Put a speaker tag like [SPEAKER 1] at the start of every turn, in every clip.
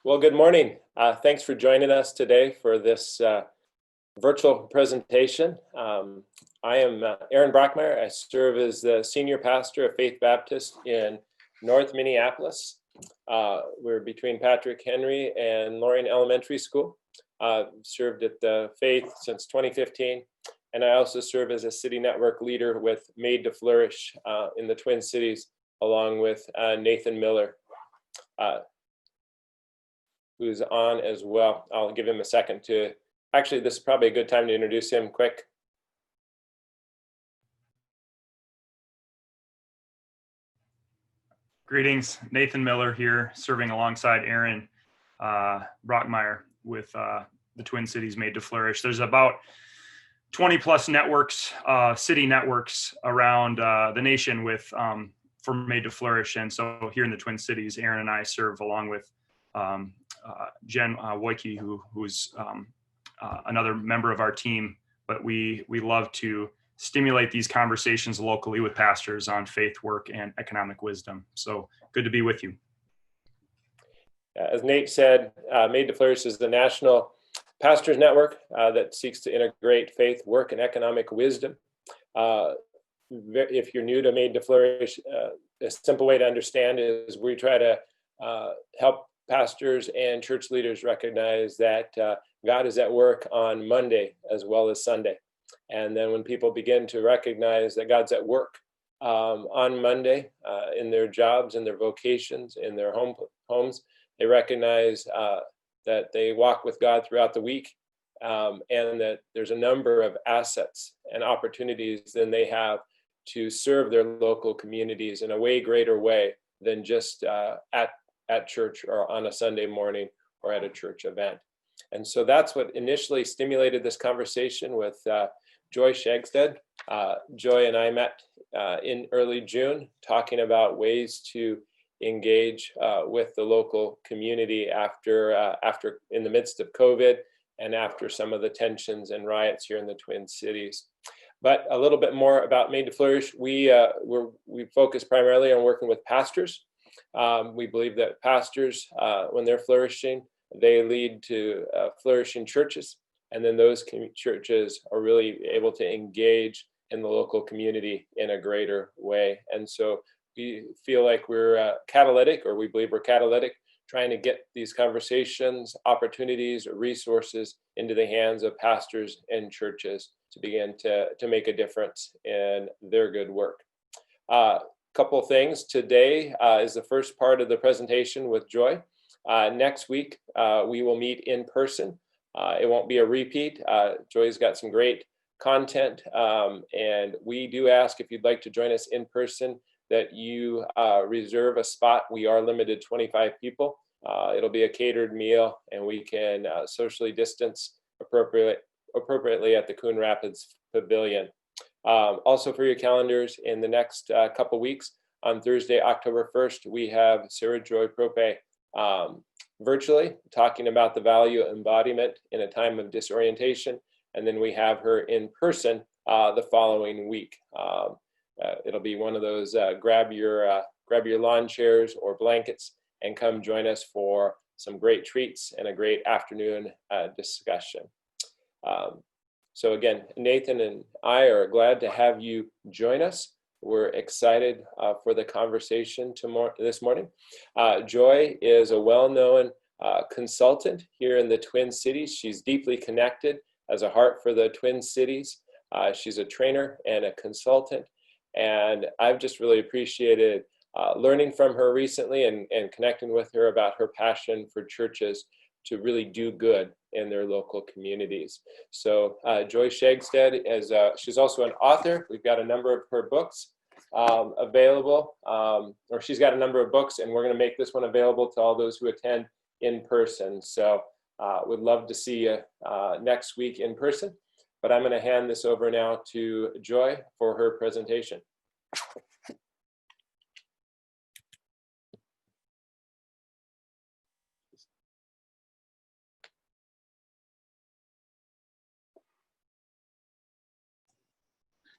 [SPEAKER 1] Well, good morning. Thanks for joining us today for this virtual presentation. I am Aaron Brockmeyer. I serve as the senior pastor of Faith Baptist in North Minneapolis. We're between Patrick Henry and Loring Elementary School. Served at the Faith since 2015. And I also serve as a city network leader with Made to Flourish in the Twin Cities, along with Nathan Miller, who's on as well. I'll give him a second to, actually, this is probably a good time to introduce him quick.
[SPEAKER 2] Greetings, Nathan Miller here, serving alongside Aaron Brockmeyer with the Twin Cities Made to Flourish. There's about 20 plus networks, city networks around the nation with for Made to Flourish. And so here in the Twin Cities, Aaron and I serve along with Jen Wojcicki, who's another member of our team, but we love to stimulate these conversations locally with pastors on faith, work, and economic wisdom. So good to be with you.
[SPEAKER 1] As Nate said, Made to Flourish is the national pastors network that seeks to integrate faith, work, and economic wisdom. If you're new to Made to Flourish, a simple way to understand is we try to help pastors and church leaders recognize that God is at work on Monday as well as Sunday. And then when people begin to recognize that God's at work on Monday in their jobs, in their vocations, in their homes, they recognize that they walk with God throughout the week, and that there's a number of assets and opportunities than they have to serve their local communities in a way greater way than just at church or on a Sunday morning or at a church event. And so that's what initially stimulated this conversation with Joy Skjegstad. Joy and I met in early June talking about ways to engage with the local community after in the midst of COVID and after some of the tensions and riots here in the Twin Cities. But a little bit more about Made to Flourish. We focus primarily on working with pastors. We believe that pastors, when they're flourishing, they lead to flourishing churches. And then those churches are really able to engage in the local community in a greater way. And so we feel like we're catalytic, or we believe we're catalytic, trying to get these conversations, opportunities, or resources into the hands of pastors and churches to begin to make a difference in their good work. Couple things. Today is the first part of the presentation with Joy. Next week, we will meet in person. It won't be a repeat. Joy's got some great content, and we do ask if you'd like to join us in person that you reserve a spot. We are limited 25 people. It'll be a catered meal, and we can socially distance appropriately at the Coon Rapids Pavilion. Also for your calendars, in the next couple weeks, on Thursday, October 1st, we have Sarah Joy Prope virtually talking about the value embodiment in a time of disorientation. And then we have her in person the following week. It'll be one of those grab your lawn chairs or blankets and come join us for some great treats and a great afternoon discussion. So again, Nathan and I are glad to have you join us. We're excited for the conversation this morning. Joy is a well-known consultant here in the Twin Cities. She's deeply connected, has a heart for the Twin Cities. She's a trainer and a consultant. And I've just really appreciated learning from her recently and connecting with her about her passion for churches to really do good in their local communities. So Joy Skjegstad, she's also an author. We've got a number of her books available, or she's got a number of books, and we're going to make this one available to all those who attend in person. So we'd love to see you next week in person. But I'm going to hand this over now to Joy for her presentation.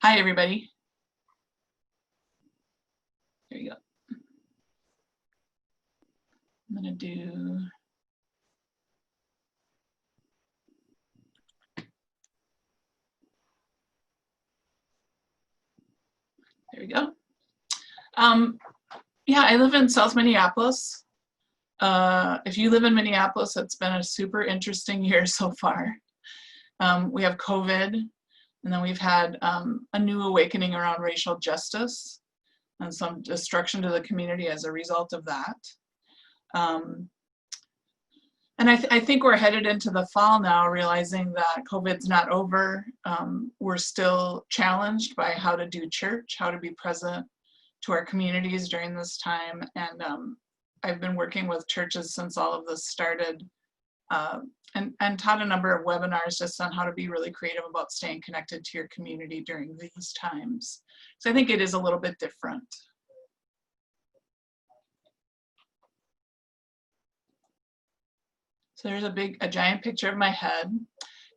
[SPEAKER 3] Hi, everybody. There you go. I'm going to do Yeah, I live in South Minneapolis. If you live in Minneapolis, it's been a super interesting year so far. We have COVID, and then we've had a new awakening around racial justice and some destruction to the community as a result of that. And I think we're headed into the fall now, realizing that COVID's not over. We're still challenged by how to do church, how to be present to our communities during this time. And I've been working with churches since all of this started, and taught a number of webinars just on how to be really creative about staying connected to your community during these times. So I think it is a little bit different. So there's a giant picture of my head.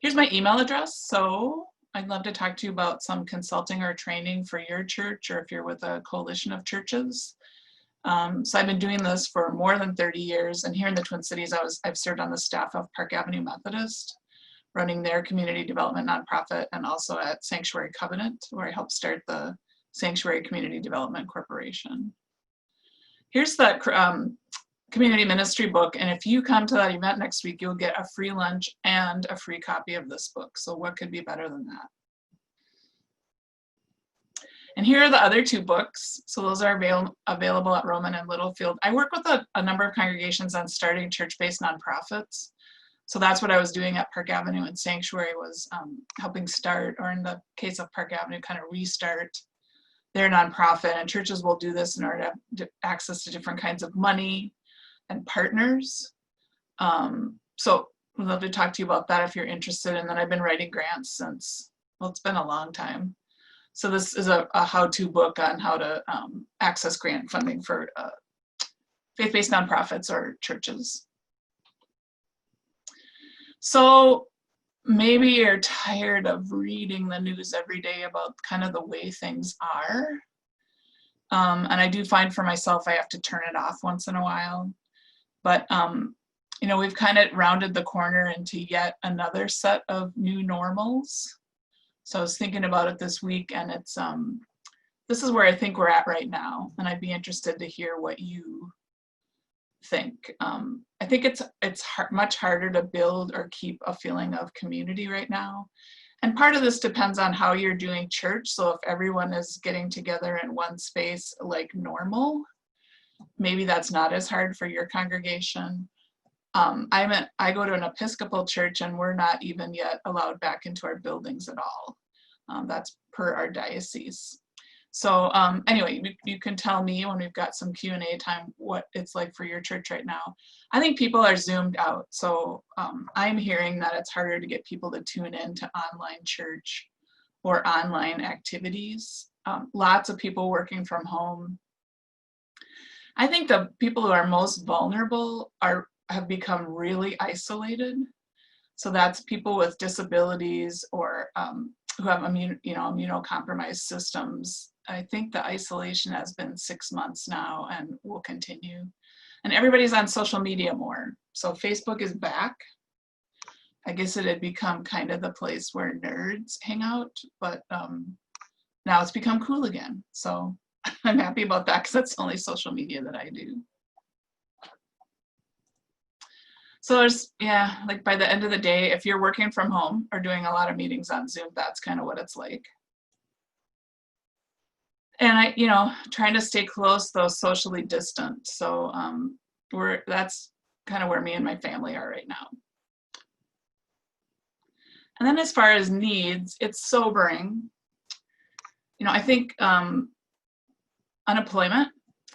[SPEAKER 3] Here's my email address. So I'd love to talk to you about some consulting or training for your church, or if you're with a coalition of churches. So I've been doing this for more than 30 years. And here in the Twin Cities, I've served on the staff of Park Avenue Methodist, running their community development nonprofit, and also at Sanctuary Covenant, where I helped start the Sanctuary Community Development Corporation. Here's that community ministry book, and if you come to that event next week, you'll get a free lunch and a free copy of this book. So what could be better than that? And here are the other two books. So those are available at Roman and Littlefield. I work with a number of congregations on starting church-based nonprofits. So that's what I was doing at Park Avenue and Sanctuary, was helping start, or in the case of Park Avenue, kind of restart their nonprofit. And churches will do this in order to have access to different kinds of money and partners. So I'd love to talk to you about that if you're interested. And then I've been writing grants since, well, it's been a long time. So this is a how-to book on how to access grant funding for faith-based nonprofits or churches. So maybe you're tired of reading the news every day about kind of the way things are. And I do find for myself, I have to turn it off once in a while. But, you know, we've kind of rounded the corner into yet another set of new normals. So I was thinking about it this week, and it's this is where I think we're at right now, and I'd be interested to hear what you think. I think it's much harder to build or keep a feeling of community right now. And part of this depends on how you're doing church. So if everyone is getting together in one space like normal, maybe that's not as hard for your congregation. I go to an Episcopal church, and we're not even yet allowed back into our buildings at all. That's per our diocese. So anyway, you can tell me when we've got some Q&A time what it's like for your church right now. I think people are zoomed out. So I'm hearing that it's harder to get people to tune in to online church or online activities. Lots of people working from home. I think the people who are most vulnerable have become really isolated. So that's people with disabilities or who have immunocompromised systems. I think the isolation has been 6 months now and will continue. And everybody's on social media more. So Facebook is back. I guess it had become kind of the place where nerds hang out, but now it's become cool again. So I'm happy about that, because that's the only social media that I do. So there's, yeah, like by the end of the day, if you're working from home or doing a lot of meetings on Zoom, that's kind of what it's like. And trying to stay close, though socially distant. So that's kind of where me and my family are right now. And then as far as needs, it's sobering. I think unemployment,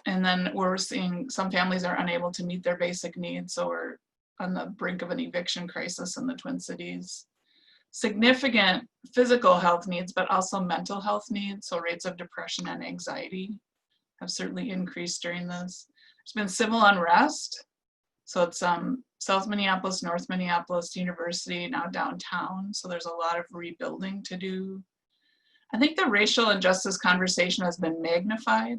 [SPEAKER 3] and then we're seeing some families are unable to meet their basic needs. So we're on the brink of an eviction crisis in the Twin Cities. Significant physical health needs, but also mental health needs. So rates of depression and anxiety have certainly increased during this. There's been civil unrest. So it's South Minneapolis, North Minneapolis University, now downtown. So there's a lot of rebuilding to do. I think the racial injustice conversation has been magnified.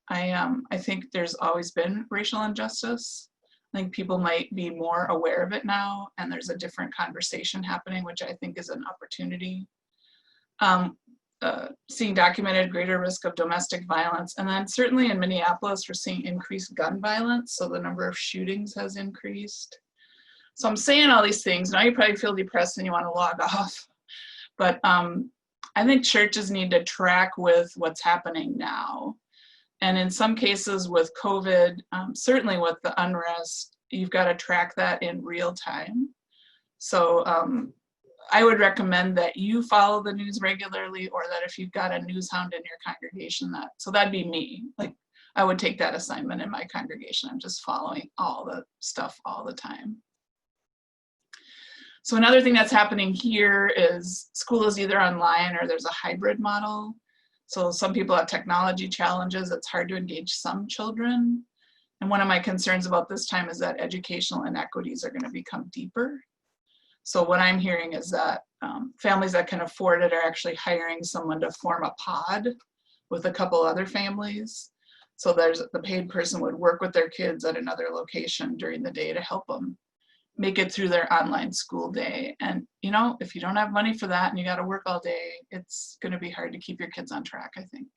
[SPEAKER 3] I think there's always been racial injustice. I think people might be more aware of it now, and there's a different conversation happening, which I think is an opportunity. seeing documented greater risk of domestic violence. And then certainly in Minneapolis, we're seeing increased gun violence. So the number of shootings has increased. So I'm saying all these things. Now you probably feel depressed and you want to log off. But I think churches need to track with what's happening now. And in some cases with COVID, certainly with the unrest, you've got to track that in real time. So I would recommend that you follow the news regularly, or that if you've got a news hound in your congregation, so that'd be me. Like, I would take that assignment in my congregation. I'm just following all the stuff all the time. So another thing that's happening here is school is either online or there's a hybrid model. So some people have technology challenges. It's hard to engage some children. And one of my concerns about this time is that educational inequities are going to become deeper. So what I'm hearing is that families that can afford it are actually hiring someone to form a pod with a couple other families. So the paid person would work with their kids at another location during the day to help them make it through their online school day. And you know, if you don't have money for that and you got to work all day, it's going to be hard to keep your kids on track, I think.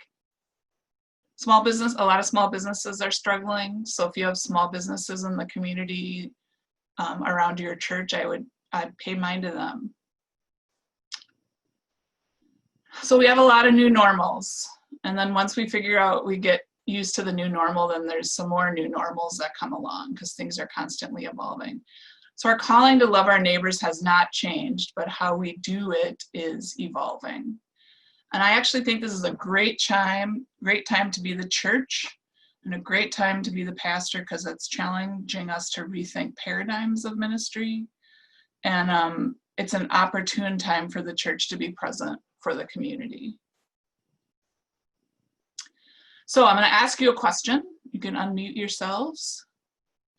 [SPEAKER 3] Small business, a lot of small businesses are struggling. So if you have small businesses in the community around your church, I'd pay mind to them. So we have a lot of new normals. And then once we figure out, we get used to the new normal, then there's some more new normals that come along because things are constantly evolving. So our calling to love our neighbors has not changed, but how we do it is evolving. And I actually think this is a great time to be the church and a great time to be the pastor, because it's challenging us to rethink paradigms of ministry. And it's an opportune time for the church to be present for the community. So I'm going to ask you a question. You can unmute yourselves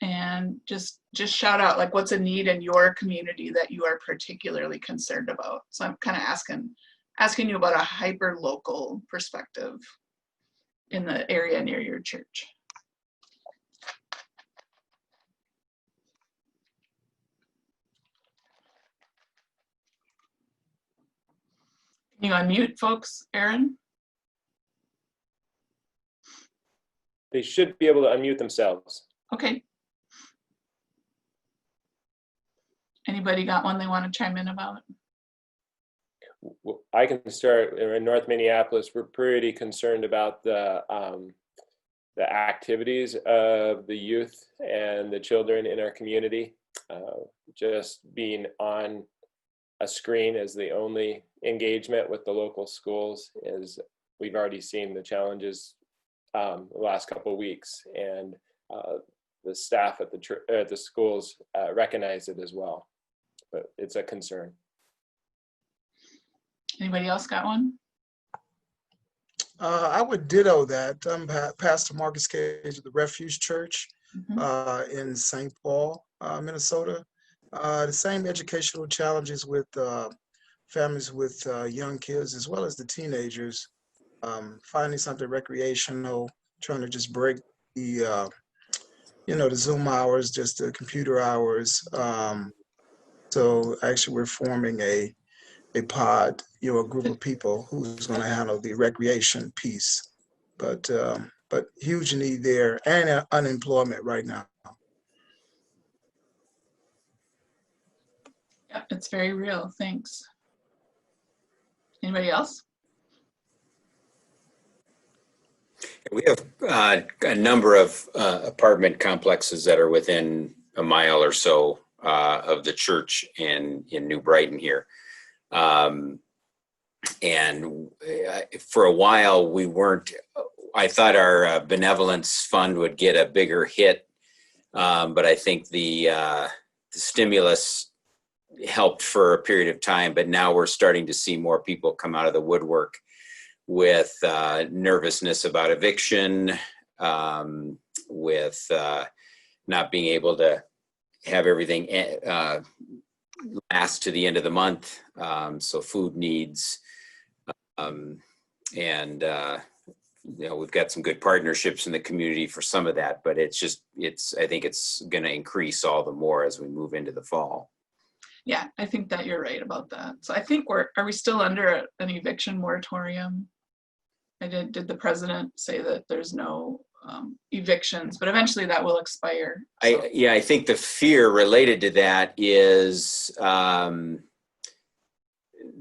[SPEAKER 3] and just shout out, like, what's a need in your community that you are particularly concerned about. So I'm kind of asking you about a hyper local perspective in the area near your church. Can you unmute, folks? Aaron?
[SPEAKER 1] They should be able to unmute themselves.
[SPEAKER 3] Okay. Anybody got one they want to chime in about?
[SPEAKER 1] I can start. In North Minneapolis, we're pretty concerned about the activities of the youth and the children in our community. Just being on a screen as the only engagement with the local schools is, we've already seen the challenges the last couple of weeks, and the staff at the schools recognize it as well. But it's a concern.
[SPEAKER 3] Anybody else got one?
[SPEAKER 4] I would ditto that. I'm Pastor Marcus Cage of the Refuge Church in St. Paul, Minnesota. The same educational challenges with families with young kids, as well as the teenagers, finding something recreational, trying to just break the, the Zoom hours, just the computer hours. So actually we're forming a pod, a group of people who's going to handle the recreation piece, but huge need there, and unemployment right now.
[SPEAKER 3] Yeah, it's very real. Thanks. Anybody else?
[SPEAKER 5] We have a number of apartment complexes that are within a mile or so of the church in New Brighton here. And for a while we weren't, I thought our benevolence fund would get a bigger hit, but I think the stimulus helped for a period of time, but now we're starting to see more people come out of the woodwork with nervousness about eviction, with not being able to have everything last to the end of the month. So food needs, and we've got some good partnerships in the community for some of that, but I think it's going to increase all the more as we move into the fall.
[SPEAKER 3] Yeah, I think that you're right about that. So I think are we still under an eviction moratorium? Did the president say that there's no evictions, but eventually that will expire? So.
[SPEAKER 5] I think the fear related to that is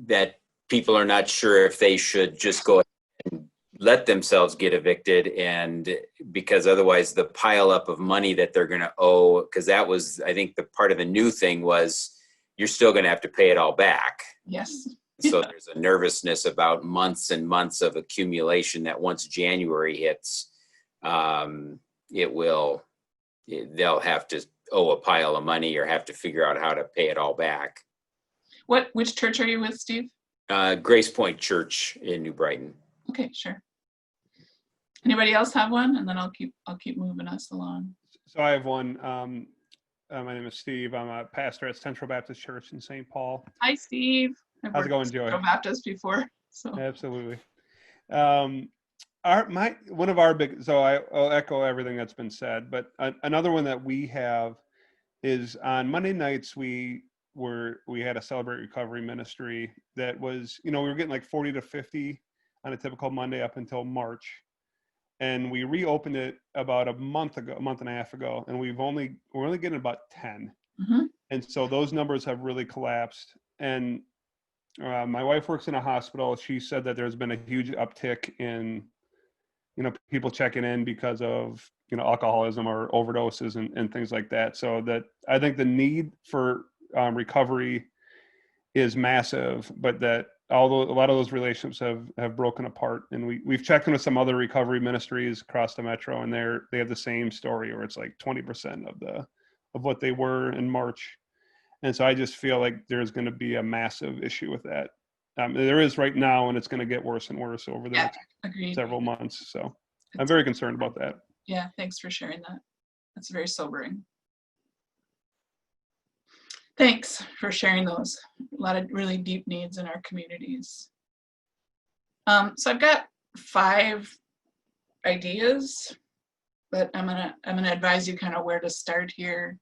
[SPEAKER 5] that people are not sure if they should just go and let themselves get evicted, and because otherwise the pile up of money that they're going to owe, because that was, I think, the part of the new thing was you're still going to have to pay it all back.
[SPEAKER 3] Yes.
[SPEAKER 5] So there's a nervousness about months and months of accumulation that once January hits, they'll have to owe a pile of money or have to figure out how to pay it all back.
[SPEAKER 3] Which church are you with, Steve?
[SPEAKER 5] Grace Point Church in New Brighton.
[SPEAKER 3] Okay, sure. Anybody else have one? And then I'll keep moving us along.
[SPEAKER 6] So I have one. My name is Steve. I'm a pastor at Central Baptist Church in St. Paul.
[SPEAKER 3] Hi, Steve.
[SPEAKER 6] How's it going, Joy?
[SPEAKER 3] Central Baptist before. So.
[SPEAKER 6] Absolutely. I'll echo everything that's been said, but another one that we have is on Monday nights, we had a Celebrate Recovery ministry that was, we were getting like 40 to 50 on a typical Monday up until March. And we reopened it about a month and a half ago, and we're only getting about 10.
[SPEAKER 3] Mm-hmm.
[SPEAKER 6] And so those numbers have really collapsed. And my wife works in a hospital. She said that there's been a huge uptick in, people checking in because of, alcoholism or overdoses and things like that. So that I think the need for recovery is massive, but that although a lot of those relationships have broken apart, and we've checked in with some other recovery ministries across the metro, and they have the same story where it's like 20% of what they were in March. And so I just feel like there's going to be a massive issue with that. There is right now, and it's going to get worse and worse over the next several months. So I'm very concerned about that.
[SPEAKER 3] Yeah, thanks for sharing that. That's very sobering. Thanks for sharing those. A lot of really deep needs in our communities. So I've got 5 ideas, but I'm gonna advise you kind of where to start here.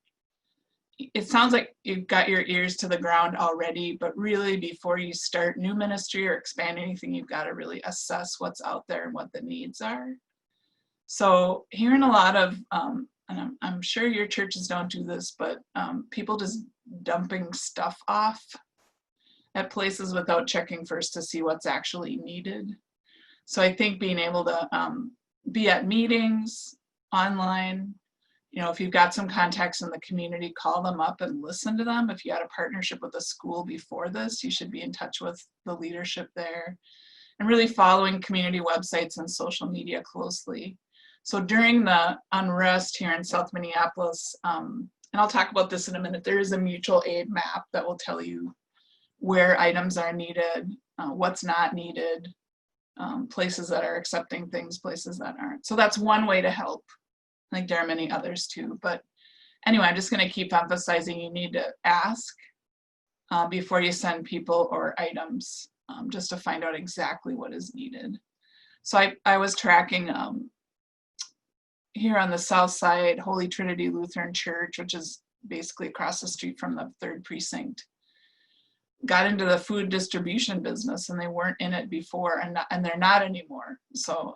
[SPEAKER 3] It sounds like you've got your ears to the ground already, but really before you start new ministry or expand anything, you've got to really assess what's out there and what the needs are. So hearing a lot of, and I'm sure your churches don't do this, but people just dumping stuff off at places without checking first to see what's actually needed. So I think being able to be at meetings, online, if you've got some contacts in the community, call them up and listen to them. If you had a partnership with a school before this, you should be in touch with the leadership there, and really following community websites and social media closely. So during the unrest here in South Minneapolis, and I'll talk about this in a minute, there is a mutual aid map that will tell you where items are needed, what's not needed, places that are accepting things, places that aren't. So that's one way to help. I think there are many others too, but anyway, I'm just going to keep emphasizing you need to ask before you send people or items, just to find out exactly what is needed. So I was tracking here on the south side, Holy Trinity Lutheran Church, which is basically across the street from the 3rd Precinct, got into the food distribution business, and they weren't in it before, and they're not anymore. So,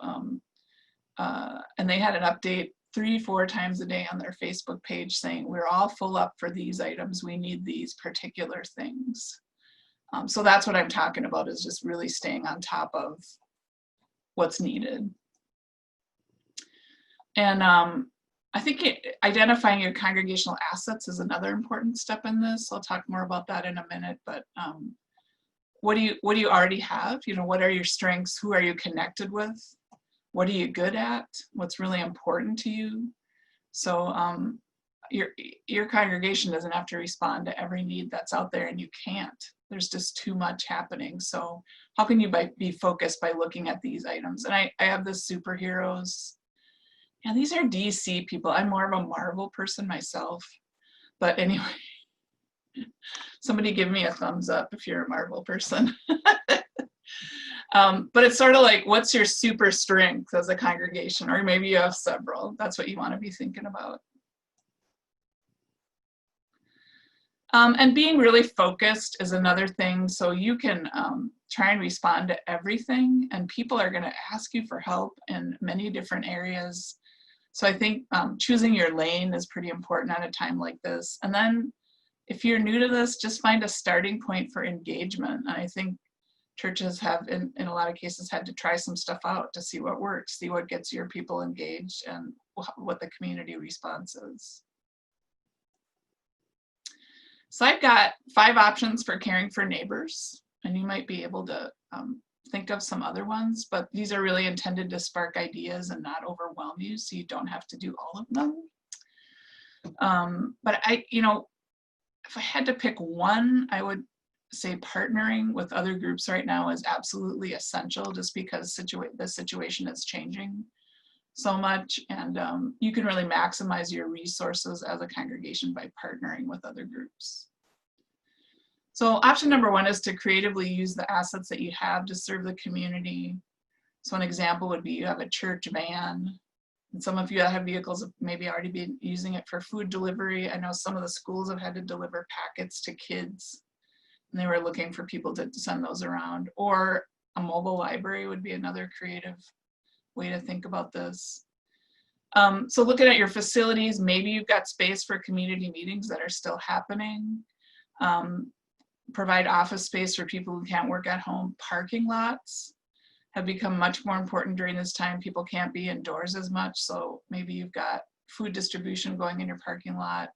[SPEAKER 3] and they had an update 3-4 times a day on their Facebook page saying, we're all full up for these items. We need these particular things. So that's what I'm talking about, is just really staying on top of what's needed. And I think identifying your congregational assets is another important step in this. I'll talk more about that in a minute, but what do you already have? What are your strengths? Who are you connected with? What are you good at? What's really important to you? So your congregation doesn't have to respond to every need that's out there, and you can't. There's just too much happening. So how can you be focused by looking at these items? And I have the superheroes. Yeah, these are DC people. I'm more of a Marvel person myself. But anyway, somebody give me a thumbs up if you're a Marvel person. But it's sort of like, what's your super strength as a congregation? Or maybe you have several. That's what you want to be thinking about. And being really focused is another thing. So you can try and respond to everything, and people are going to ask you for help in many different areas. So I think choosing your lane is pretty important at a time like this. And then if you're new to this, just find a starting point for engagement. And I think churches have, in a lot of cases, had to try some stuff out to see what works, see what gets your people engaged, and what the community response is. So I've got 5 options for caring for neighbors, and you might be able to think of some other ones, but these are really intended to spark ideas and not overwhelm you, so you don't have to do all of them. But if I had to pick one, I would say partnering with other groups right now is absolutely essential, just because the situation is changing so much, and you can really maximize your resources as a congregation by partnering with other groups. So option number 1 is to creatively use the assets that you have to serve the community. So an example would be you have a church van, and some of you that have vehicles have maybe already been using it for food delivery. I know some of the schools have had to deliver packets to kids, and they were looking for people to send those around. Or a mobile library would be another creative way to think about this. So looking at your facilities, maybe you've got space for community meetings that are still happening. Provide office space for people who can't work at home. Parking lots have become much more important during this time. People can't be indoors as much, so maybe you've got food distribution going in your parking lot,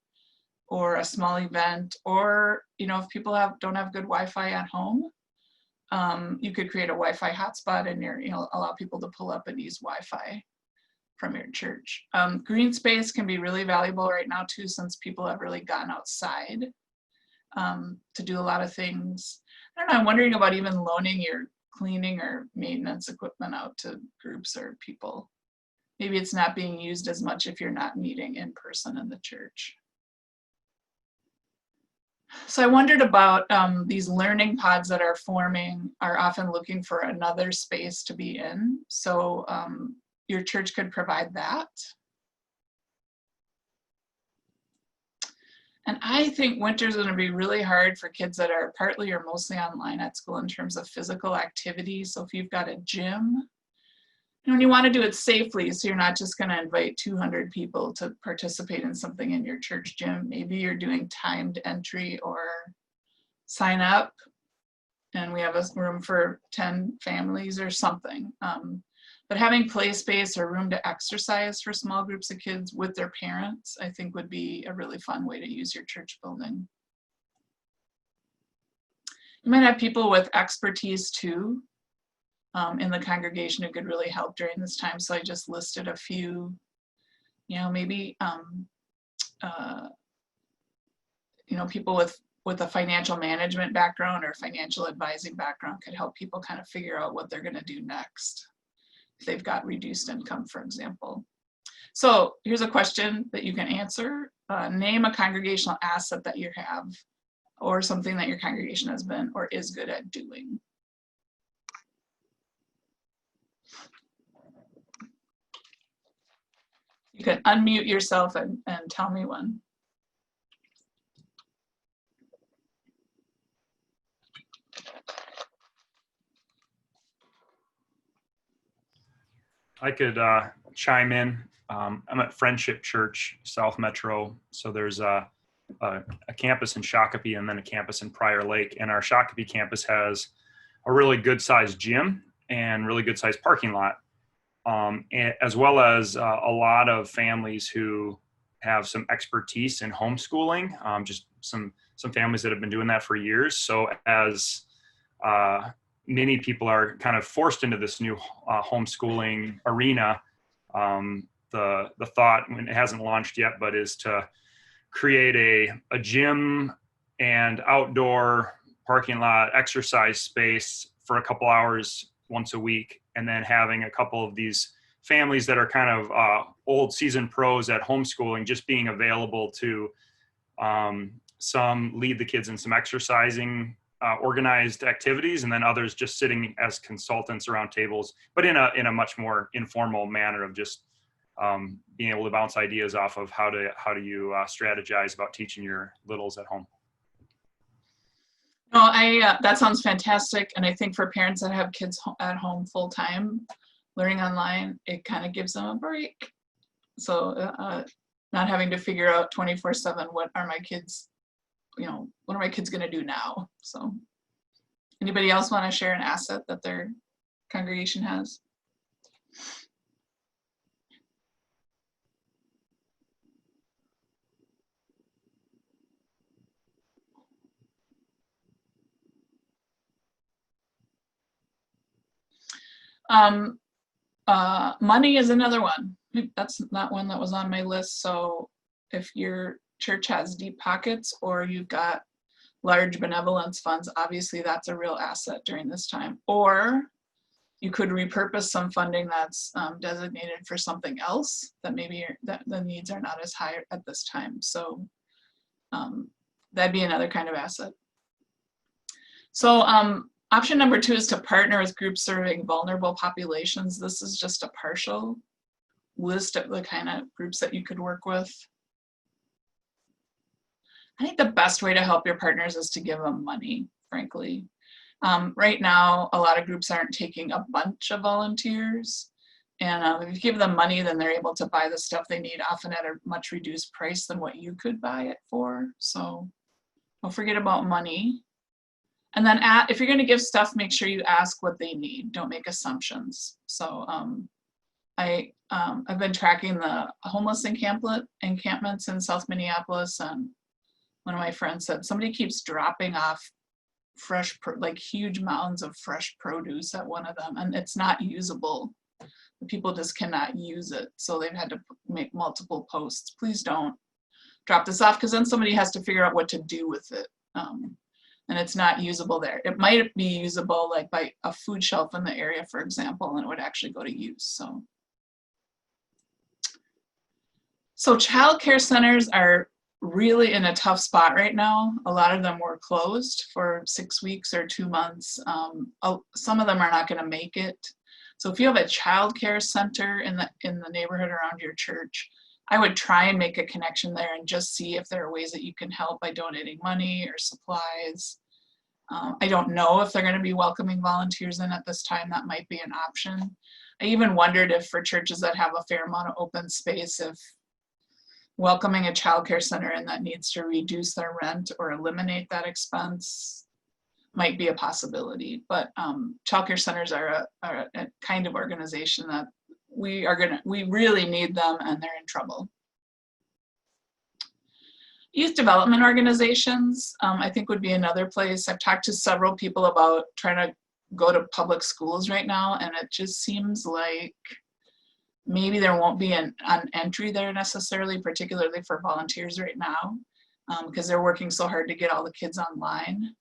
[SPEAKER 3] or a small event, or if people don't have good Wi-Fi at home, you could create a Wi-Fi hotspot and allow people to pull up and use Wi-Fi from your church. Green space can be really valuable right now too, since people have really gone outside to do a lot of things. I don't know, I'm wondering about even loaning your cleaning or maintenance equipment out to groups or people. Maybe it's not being used as much if you're not meeting in person in the church. So I wondered about these learning pods that are forming are often looking for another space to be in. So your church could provide that. And I think winter's going to be really hard for kids that are partly or mostly online at school in terms of physical activity. So if you've got a gym, and you want to do it safely, so you're not just going to invite 200 people to participate in something in your church gym. Maybe you're doing timed entry or sign up, and we have a room for 10 families or something. But having play space or room to exercise for small groups of kids with their parents, I think would be a really fun way to use your church building. You might have people with expertise too in the congregation who could really help during this time. So I just listed a few, maybe people with a financial management background or financial advising background could help people kind of figure out what they're going to do next if they've got reduced income, for example. So here's a question that you can answer. Name a congregational asset that you have, or something that your congregation has been or is good at doing. You can unmute yourself and tell me one.
[SPEAKER 2] I could chime in. I'm at Friendship Church, South Metro. So there's a campus in Shakopee and then a campus in Prior Lake. And our Shakopee campus has a really good sized gym and really good sized parking lot, as well as a lot of families who have some expertise in homeschooling, just some families that have been doing that for years. So as many people are kind of forced into this new homeschooling arena, the thought, when it hasn't launched yet, but is to create a gym and outdoor parking lot exercise space for a couple hours once a week, and then having a couple of these families that are kind of old seasoned pros at homeschooling just being available to some lead the kids in some exercising organized activities, and then others just sitting as consultants around tables, but in a much more informal manner of just being able to bounce ideas off of how do you strategize about teaching your littles at home.
[SPEAKER 3] No, that sounds fantastic. And I think for parents that have kids at home full time, learning online, it kind of gives them a break. So not having to figure out 24/7, what are my kids going to do now? So anybody else want to share an asset that their congregation has? Money is another one. That's not one that was on my list. So if your church has deep pockets or you've got large benevolence funds, obviously that's a real asset during this time. Or you could repurpose some funding that's designated for something else that maybe that the needs are not as high at this time. So that'd be another kind of asset. So option number 2 is to partner with groups serving vulnerable populations. This is just a partial list of the kind of groups that you could work with. I think the best way to help your partners is to give them money, frankly. Right now, a lot of groups aren't taking a bunch of volunteers. And if you give them money, then they're able to buy the stuff they need, often at a much reduced price than what you could buy it for. So don't forget about money. And then if you're going to give stuff, make sure you ask what they need. Don't make assumptions. So I've been tracking the homeless encampments in South Minneapolis, and one of my friends said somebody keeps dropping off fresh, like huge mounds of fresh produce at one of them, and it's not usable. The people just cannot use it, so they've had to make multiple posts. Please don't drop this off, because then somebody has to figure out what to do with it. And it's not usable there. It might be usable like by a food shelf in the area, for example, and it would actually go to use. So child care centers are really in a tough spot right now. A lot of them were closed for 6 weeks or 2 months. Some of them are not going to make it. So if you have a child care center in the neighborhood around your church, I would try and make a connection there and just see if there are ways that you can help by donating money or supplies. I don't know if they're going to be welcoming volunteers in at this time. That might be an option. I even wondered if for churches that have a fair amount of open space, if welcoming a child care center in that needs to reduce their rent or eliminate that expense might be a possibility. But child care centers are a kind of organization that we really need them, and they're in trouble. Youth development organizations, I think, would be another place. I've talked to several people about trying to go to public schools right now, and it just seems like maybe there won't be an entry there necessarily, particularly for volunteers right now, because they're working so hard to get all the kids online.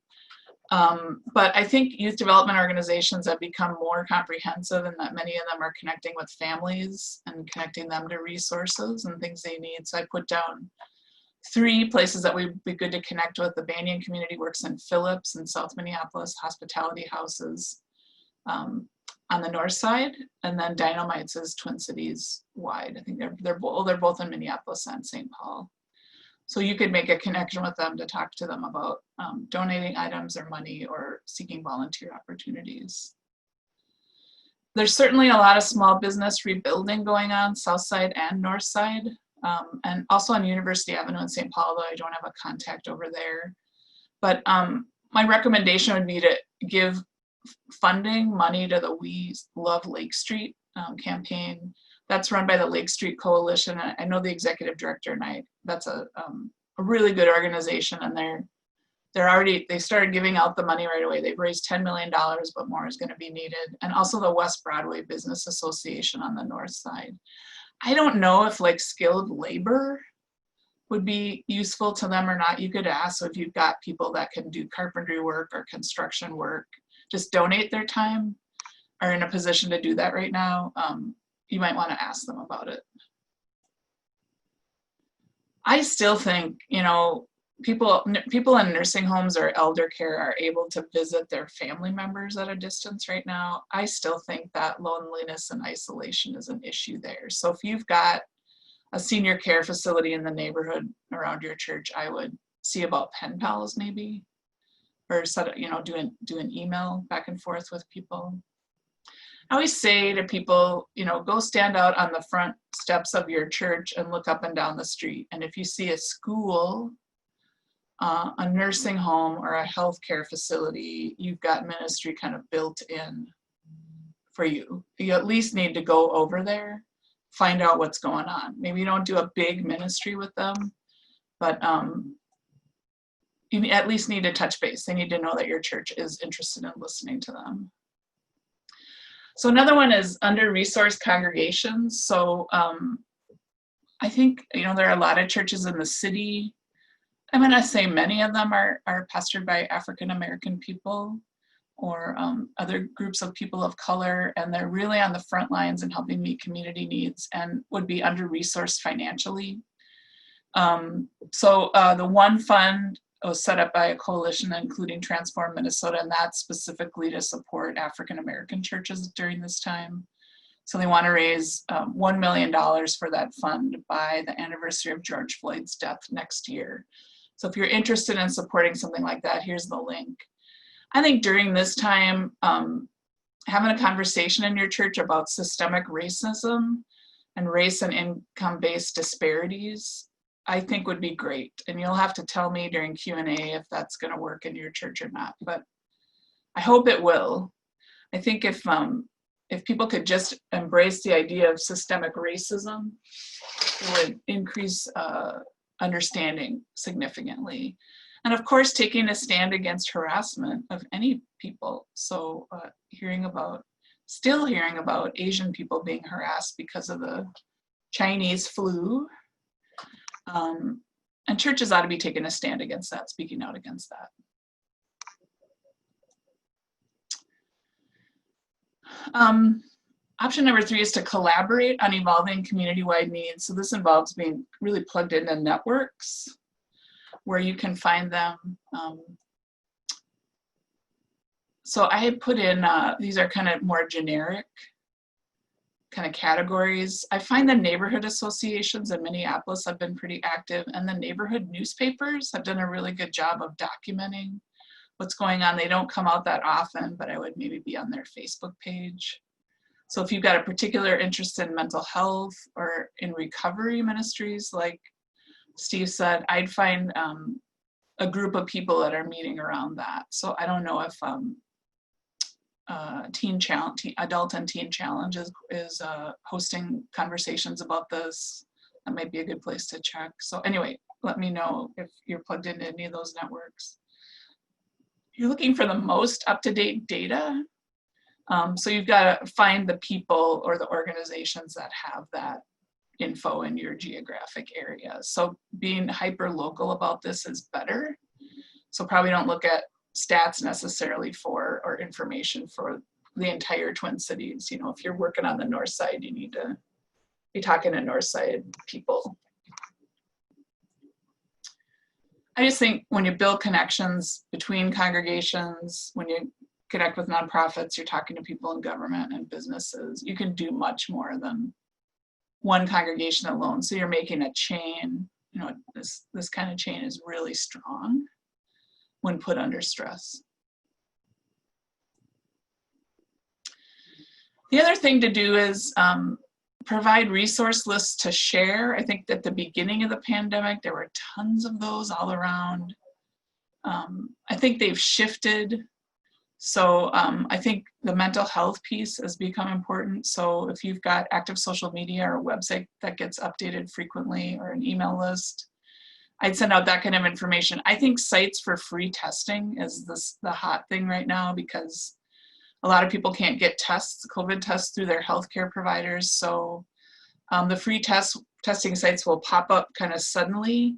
[SPEAKER 3] But I think youth development organizations have become more comprehensive, in that many of them are connecting with families and connecting them to resources and things they need. So I put down 3 places that would be good to connect with. The Banyan Community Works in Phillips in South Minneapolis, Hospitality Houses on the north side, and then Dynamites is Twin Cities wide. I think they're both in Minneapolis and St. Paul. So you could make a connection with them to talk to them about donating items or money or seeking volunteer opportunities. There's certainly a lot of small business rebuilding going on, south side and north side. And also on University Avenue in St. Paul, though I don't have a contact over there. But my recommendation would be to give funding money to the We Love Lake Street campaign. That's run by the Lake Street Coalition. I know the executive director, and that's a really good organization, and they started giving out the money right away. They've raised $10 million, but more is going to be needed. And also the West Broadway Business Association on the north side. I don't know if like skilled labor would be useful to them or not. You could ask. So if you've got people that can do carpentry work or construction work, just donate their time, are in a position to do that right now, you might want to ask them about it. I still think, people in nursing homes or elder care are able to visit their family members at a distance right now. I still think that loneliness and isolation is an issue there. So if you've got a senior care facility in the neighborhood around your church, I would see about pen pals maybe. or set, do an email back and forth with people. I always say to people, go stand out on the front steps of your church and look up and down the street. And if you see a school, a nursing home, or a healthcare facility, you've got ministry kind of built in for you. You at least need to go over there, find out what's going on. Maybe you don't do a big ministry with them, but you at least need to touch base. They need to know that your church is interested in listening to them. So another one is under-resourced congregations. So I think, there are a lot of churches in the city. I'm going to say many of them are pastored by African-American people or other groups of people of color, and they're really on the front lines in helping meet community needs and would be under-resourced financially. So the One Fund was set up by a coalition including Transform Minnesota, and that's specifically to support African-American churches during this time. So they want to raise $1 million for that fund by the anniversary of George Floyd's death next year. So if you're interested in supporting something like that, here's the link. I think during this time, having a conversation in your church about systemic racism and race and income-based disparities, I think would be great. And you'll have to tell me during Q&A if that's going to work in your church or not, but I hope it will. I think if people could just embrace the idea of systemic racism, it would increase understanding significantly. And of course, taking a stand against harassment of any people. So still hearing about Asian people being harassed because of the Chinese flu. And churches ought to be taking a stand against that, speaking out against that. Option number 3 is to collaborate on evolving community-wide needs. So this involves being really plugged into networks where you can find them. So I had put in, these are kind of more generic kind of categories. I find the neighborhood associations in Minneapolis have been pretty active, and the neighborhood newspapers have done a really good job of documenting what's going on. They don't come out that often, but I would maybe be on their Facebook page. So if you've got a particular interest in mental health or in recovery ministries, like Steve said, I'd find a group of people that are meeting around that. So I don't know if Adult and Teen Challenge is hosting conversations about this. That might be a good place to check. So anyway, let me know if you're plugged into any of those networks. You're looking for the most up-to-date data. So you've got to find the people or the organizations that have that info in your geographic area. So being hyper-local about this is better. So probably don't look at stats necessarily or information for the entire Twin Cities. If you're working on the north side, you need to be talking to north side people. I just think when you build connections between congregations, when you connect with nonprofits, you're talking to people in government and businesses, you can do much more than one congregation alone. So you're making a chain. This kind of chain is really strong when put under stress. The other thing to do is provide resource lists to share. I think at the beginning of the pandemic, there were tons of those all around. I think they've shifted. So I think the mental health piece has become important. So if you've got active social media or a website that gets updated frequently or an email list, I'd send out that kind of information. I think sites for free testing is the hot thing right now, because a lot of people can't get COVID tests through their healthcare providers. So the free testing sites will pop up kind of suddenly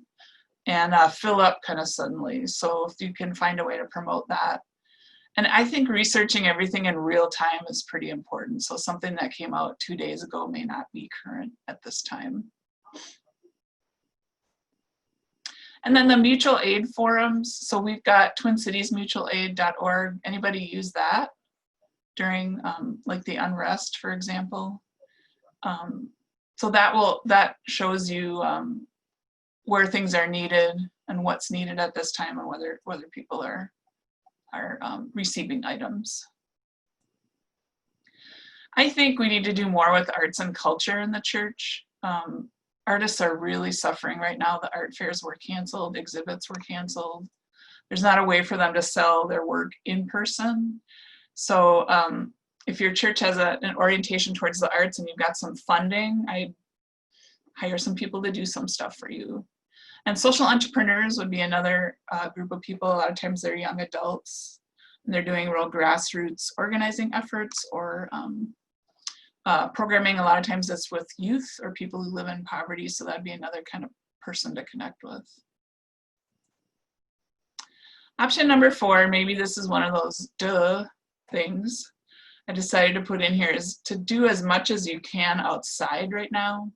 [SPEAKER 3] and fill up kind of suddenly. So if you can find a way to promote that. And I think researching everything in real time is pretty important. So something that came out 2 days ago may not be current at this time. And then the mutual aid forums. So we've got TwinCitiesMutualAid.org. Anybody use that during like the unrest, for example? So that shows you where things are needed and what's needed at this time, and whether people are receiving items. I think we need to do more with arts and culture in the church. Artists are really suffering right now. The art fairs were canceled, exhibits were canceled. There's not a way for them to sell their work in person. So if your church has an orientation towards the arts and you've got some funding, I'd hire some people to do some stuff for you. And social entrepreneurs would be another group of people. A lot of times they're young adults and they're doing real grassroots organizing efforts or programming. A lot of times it's with youth or people who live in poverty. So that'd be another kind of person to connect with. Option number 4, maybe this is one of those duh things I decided to put in here, is to do as much as you can outside right now.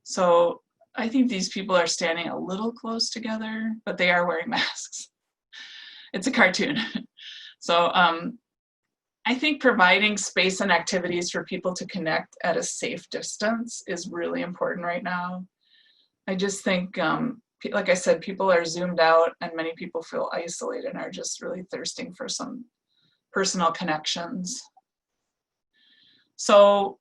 [SPEAKER 3] So I think these people are standing a little close together, but they are wearing masks. It's a cartoon. So I think providing space and activities for people to connect at a safe distance is really important right now. I just think, like I said, people are zoomed out and many people feel isolated and are just really thirsting for some personal connections. So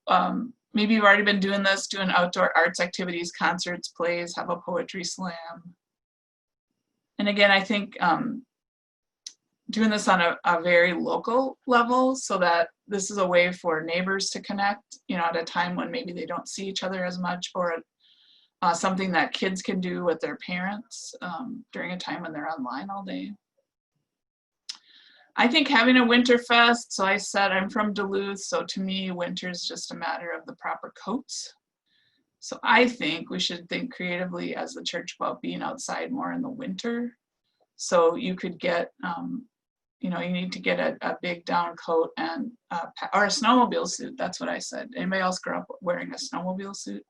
[SPEAKER 3] maybe you've already been doing this, doing outdoor arts activities, concerts, plays, have a poetry slam. And again, I think doing this on a very local level so that this is a way for neighbors to connect, you know, at a time when maybe they don't see each other as much, or something that kids can do with their parents during a time when they're online all day. I think having a winter fest, so I said I'm from Duluth, so to me winter is just a matter of the proper coats. So I think we should think creatively as the church about being outside more in the winter. So you could get, you know, you need to get a big down coat and or a snowmobile suit. That's what I said. Anybody else grow up wearing a snowmobile suit?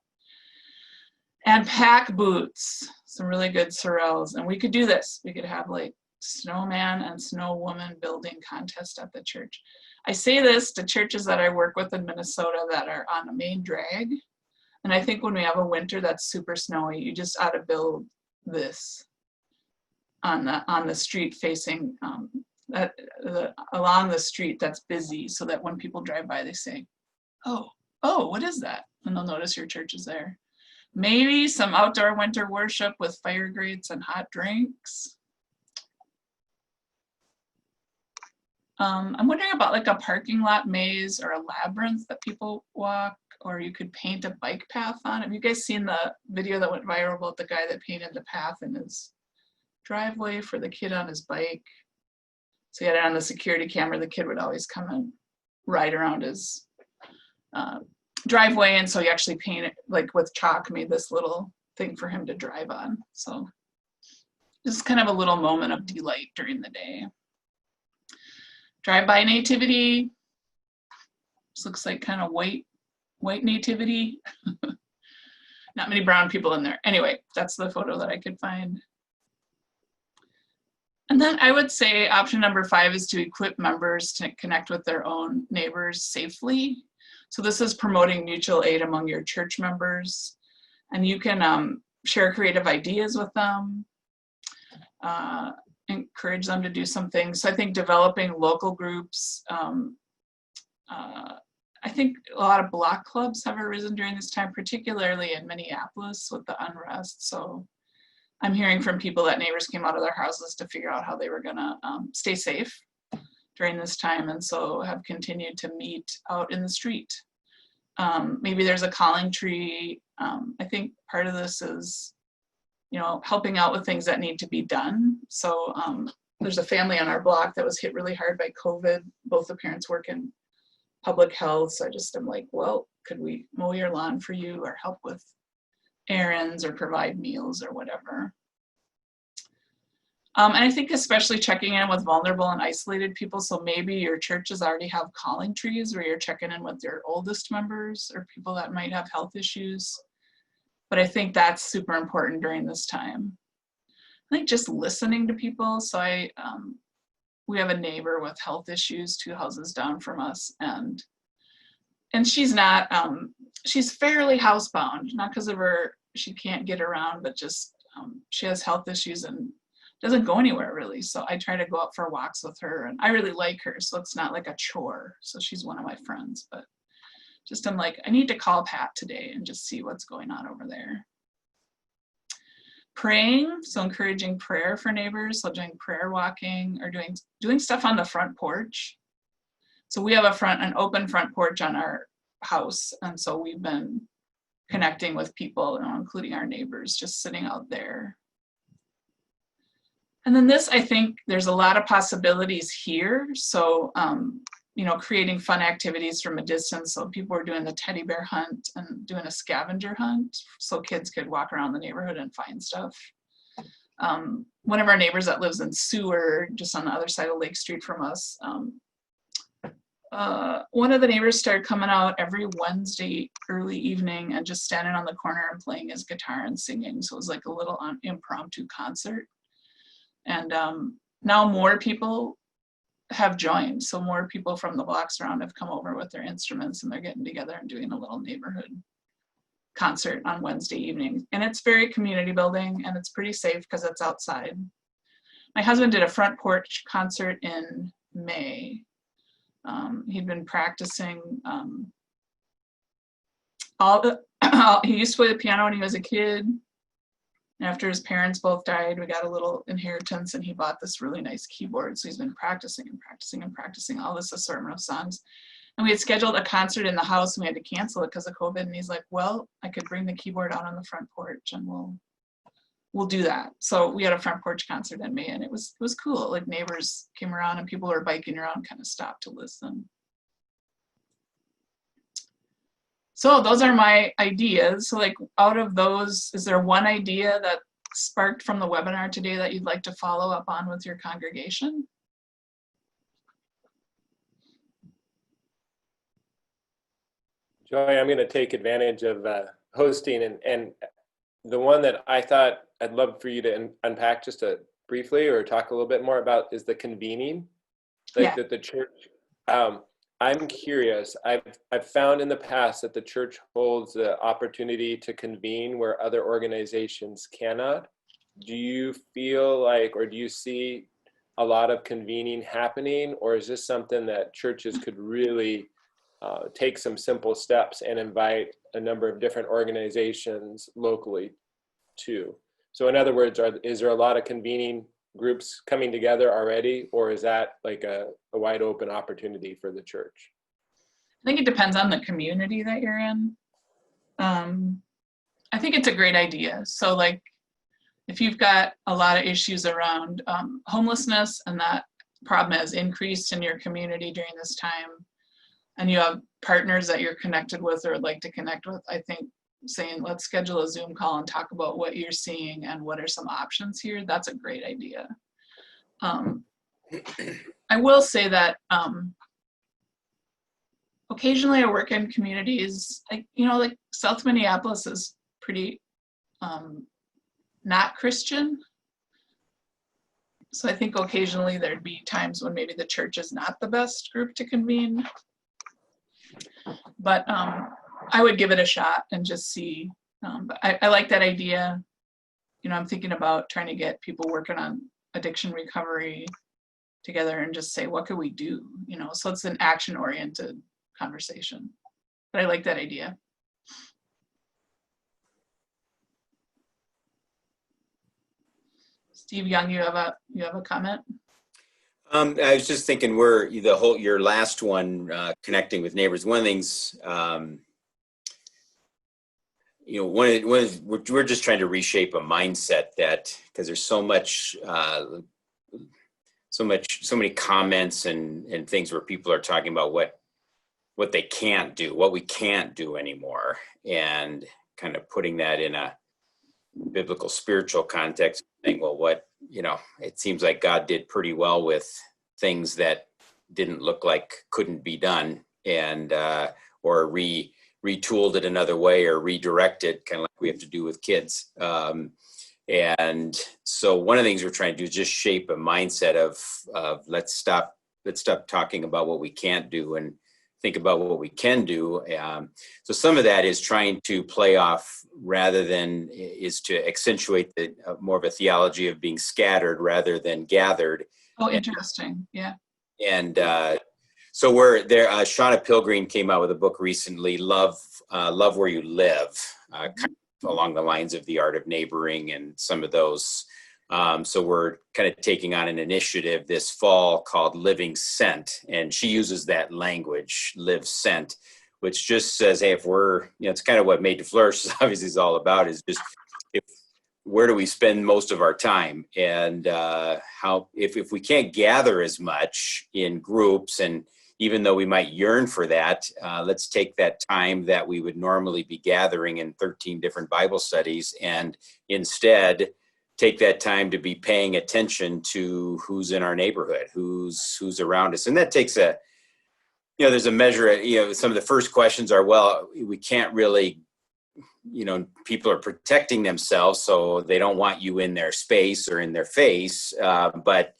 [SPEAKER 3] And pack boots, some really good Sorels. And we could do this. We could have like snowman and snowwoman building contest at the church. I say this to churches that I work with in Minnesota that are on a main drag. And I think when we have a winter that's super snowy, you just ought to build this on the street facing along the street that's busy, so that when people drive by, they say, oh, what is that? And they'll notice your church is there. Maybe some outdoor winter worship with fire grates and hot drinks. I'm wondering about like a parking lot maze or a labyrinth that people walk, or you could paint a bike path on. Have you guys seen the video that went viral about the guy that painted the path in his driveway for the kid on his bike? So he had it on the security camera. The kid would always come and ride around his driveway, and so he actually painted, like with chalk, made this little thing for him to drive on. So just kind of a little moment of delight during the day. Drive-by nativity. This looks like kind of white nativity. Not many brown people in there. Anyway, that's the photo that I could find. And then I would say option number 5 is to equip members to connect with their own neighbors safely. So this is promoting mutual aid among your church members. And you can share creative ideas with them, encourage them to do some things. So I think developing local groups, I think a lot of block clubs have arisen during this time, particularly in Minneapolis with the unrest. So I'm hearing from people that neighbors came out of their houses to figure out how they were gonna stay safe during this time, and so have continued to meet out in the street. Maybe there's a calling tree. I think part of this is, you know, helping out with things that need to be done. So there's a family on our block that was hit really hard by COVID. Both the parents work in public health. So I just am like, well, could we mow your lawn for you or help with errands or provide meals or whatever. And I think especially checking in with vulnerable and isolated people. So maybe your churches already have calling trees where you're checking in with your oldest members or people that might have health issues. But I think that's super important during this time. I think just listening to people. So we have a neighbor with health issues 2 houses down from us, and she's not, she's fairly housebound, not because of her, she can't get around, but just she has health issues and doesn't go anywhere really. So I try to go out for walks with her, and I really like her. So it's not like a chore. So she's one of my friends, but just I'm like, I need to call Pat today and just see what's going on over there. Praying, so encouraging prayer for neighbors, so doing prayer walking or doing stuff on the front porch. So we have an open front porch on our house, and so we've been connecting with people, including our neighbors, just sitting out there. And then this, I think there's a lot of possibilities here. So, creating fun activities from a distance. So people were doing the teddy bear hunt and doing a scavenger hunt so kids could walk around the neighborhood and find stuff. One of our neighbors that lives in Seward, just on the other side of Lake Street from us, one of the neighbors started coming out every Wednesday early evening and just standing on the corner and playing his guitar and singing. So it was like a little impromptu concert. And now more people have joined. So more people from the blocks around have come over with their instruments, and they're getting together and doing a little neighborhood concert on Wednesday evening. And it's very community building, and it's pretty safe because it's outside. My husband did a front porch concert in May. He'd been practicing he used to play the piano when he was a kid. After his parents both died, we got a little inheritance, and he bought this really nice keyboard. So he's been practicing and practicing and practicing all this assortment of songs. And we had scheduled a concert in the house, and we had to cancel it because of COVID. And he's like, well, I could bring the keyboard out on the front porch, and we'll do that. So we had a front porch concert in May, and it was cool. Like neighbors came around, and people were biking around, kind of stopped to listen. So those are my ideas. So like out of those, is there one idea that sparked from the webinar today that you'd like to follow up on with your congregation?
[SPEAKER 1] Joy, I'm going to take advantage of hosting, and the one that I thought I'd love for you to unpack just briefly or talk a little bit more about is the convening, like that the church. I'm curious. I've found in the past that the church holds the opportunity to convene where other organizations cannot. Do you feel like, or do you see a lot of convening happening, or is this something that churches could really take some simple steps and invite a number of different organizations locally to? So in other words, is there a lot of convening groups coming together already, or is that like a wide open opportunity for the church?
[SPEAKER 3] I think it depends on the community that you're in. I think it's a great idea. So like if you've got a lot of issues around homelessness, and that problem has increased in your community during this time, and you have partners that you're connected with or would like to connect with, I think saying, let's schedule a Zoom call and talk about what you're seeing and what are some options here, that's a great idea. I will say that occasionally I work in communities, like South Minneapolis is pretty not Christian. So I think occasionally there'd be times when maybe the church is not the best group to convene. But I would give it a shot and just see. But I like that idea. I'm thinking about trying to get people working on addiction recovery together and just say, what could we do? So it's an action-oriented conversation. But I like that idea. Steve Young, you have a comment?
[SPEAKER 5] I was just thinking your last one, connecting with neighbors. One of the things, we're just trying to reshape a mindset that, because there's so many comments and things where people are talking about what they can't do, what we can't do anymore, and kind of putting that in a biblical spiritual context, saying, well, it seems like God did pretty well with things that didn't look like couldn't be done, and or retooled it another way or redirected, kind of like we have to do with kids. And so one of the things we're trying to do is just shape a mindset of let's stop talking about what we can't do and think about what we can do. So some of that is trying to play off rather than is to accentuate the more of a theology of being scattered rather than gathered.
[SPEAKER 3] Oh, interesting. Yeah.
[SPEAKER 5] And so we're there. Shauna Pilgreen came out with a book recently, Love Where You Live, kind of along the lines of the art of neighboring and some of those. So we're kind of taking on an initiative this fall called Living Sent. And she uses that language, live sent, which just says, hey, if we're, it's kind of what Made to Flourish obviously is all about, is just where do we spend most of our time? And how, if we can't gather as much in groups, and even though we might yearn for that, let's take that time that we would normally be gathering in 13 different Bible studies and instead take that time to be paying attention to who's in our neighborhood, who's around us. And that takes there's a measure, some of the first questions are, well, we can't really, people are protecting themselves, so they don't want you in their space or in their face. But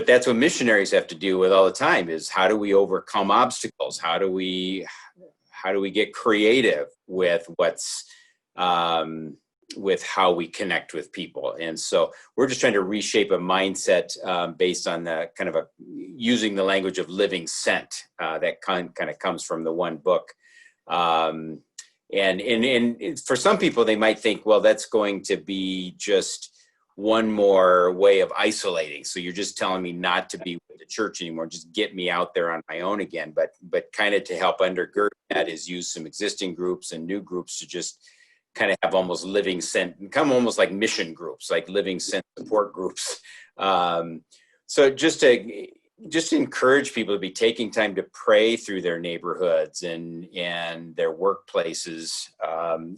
[SPEAKER 5] that's what missionaries have to deal with all the time, is how do we overcome obstacles? How do we get creative with with how we connect with people? And so we're just trying to reshape a mindset based on the kind of using the language of living sent that kind of comes from the one book. And for some people, they might think, well, that's going to be just one more way of isolating. So you're just telling me not to be with the church anymore, just get me out there on my own again. But kind of to help undergird that is use some existing groups and new groups to just kind of have almost living sent, become almost like mission groups, like living sent support groups. So just to encourage people to be taking time to pray through their neighborhoods and their workplaces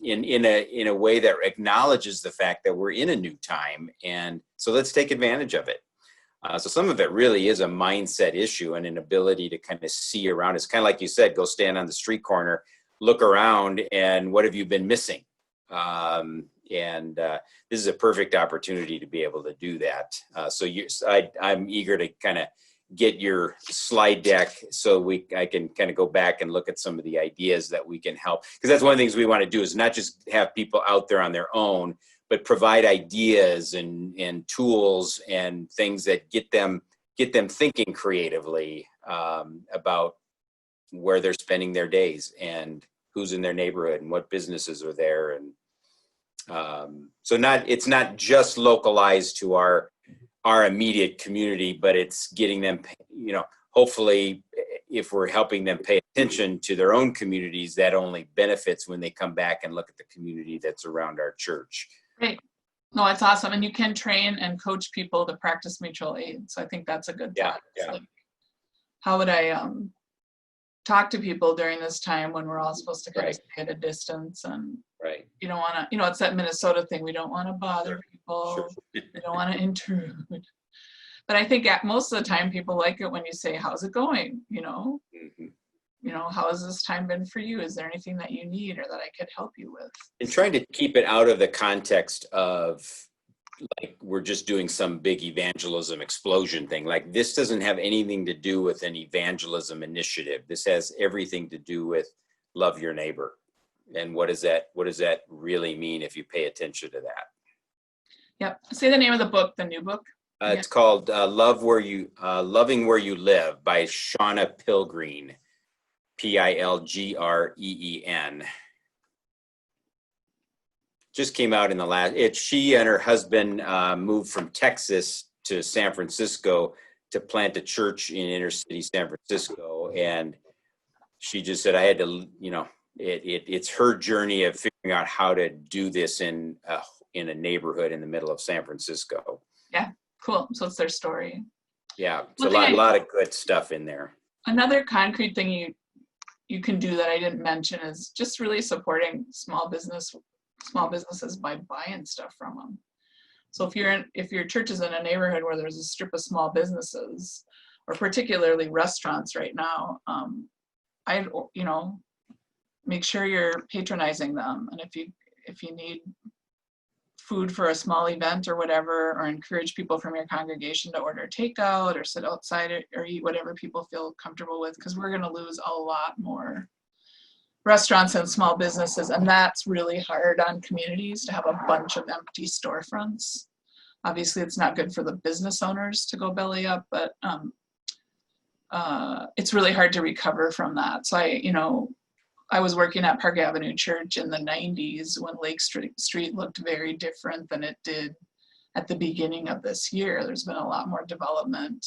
[SPEAKER 5] in a way that acknowledges the fact that we're in a new time. And so let's take advantage of it. So some of it really is a mindset issue and an ability to kind of see around. It's kind of like you said, go stand on the street corner, look around, and what have you been missing? This is a perfect opportunity to be able to do that. So I'm eager to kind of get your slide deck so I can kind of go back and look at some of the ideas that we can help. Because that's one of the things we want to do, is not just have people out there on their own, but provide ideas and tools and things that get them thinking creatively about where they're spending their days and who's in their neighborhood and what businesses are there. And so it's not just localized to our immediate community, but it's getting them, hopefully if we're helping them pay attention to their own communities, that only benefits when they come back and look at the community that's around our church.
[SPEAKER 3] Great. No, it's awesome. And you can train and coach people to practice mutual aid. So I think that's a good thought.
[SPEAKER 5] Yeah.
[SPEAKER 3] Like, how would I talk to people during this time when we're all supposed to kind of stay at a distance, and you don't want to, it's that Minnesota thing. We don't want to bother people.
[SPEAKER 5] Sure.
[SPEAKER 3] We don't want to intrude. But I think most of the time people like it when you say, how's it going? How has this time been for you? Is there anything that you need or that I could help you with?
[SPEAKER 5] And trying to keep it out of the context of like we're just doing some big evangelism explosion thing. Like, this doesn't have anything to do with an evangelism initiative. This has everything to do with love your neighbor. And what does that really mean if you pay attention to that? Yep.
[SPEAKER 3] Say the name of the book, the new book.
[SPEAKER 5] It's called Loving Where You Live by Shauna Pilgreen, Pilgreen. Just came out in the last, she and her husband moved from Texas to San Francisco to plant a church in inner city San Francisco. And she just said, I had to, it's her journey of figuring out how to do this in a neighborhood in the middle of San Francisco.
[SPEAKER 3] Yeah, cool. So it's their story.
[SPEAKER 5] Yeah, it's a lot of good stuff in there.
[SPEAKER 3] Another concrete thing you can do that I didn't mention is just really supporting small businesses by buying stuff from them. So if your church is in a neighborhood where there's a strip of small businesses, or particularly restaurants right now, make sure you're patronizing them. And if you need food for a small event or whatever, or encourage people from your congregation to order takeout or sit outside or eat whatever people feel comfortable with, because we're going to lose a lot more restaurants and small businesses, and that's really hard on communities to have a bunch of empty storefronts. Obviously, it's not good for the business owners to go belly up, but it's really hard to recover from that. So I was working at Park Avenue Church in the 90s when Lake Street looked very different than it did at the beginning of this year. There's been a lot more development,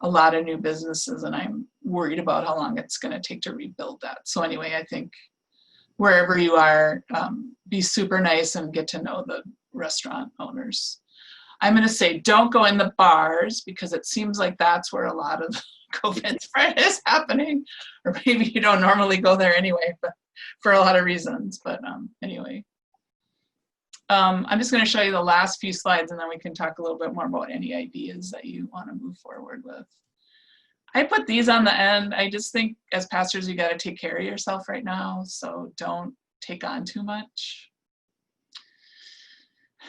[SPEAKER 3] a lot of new businesses, and I'm worried about how long it's going to take to rebuild that. So anyway, I think wherever you are, be super nice and get to know the restaurant owners. I'm going to say don't go in the bars, because it seems like that's where a lot of COVID spread is happening, or maybe you don't normally go there anyway, but for a lot of reasons. But anyway, I'm just going to show you the last few slides, and then we can talk a little bit more about any ideas that you want to move forward with. I put these on the end. I just think as pastors, you got to take care of yourself right now, so don't take on too much.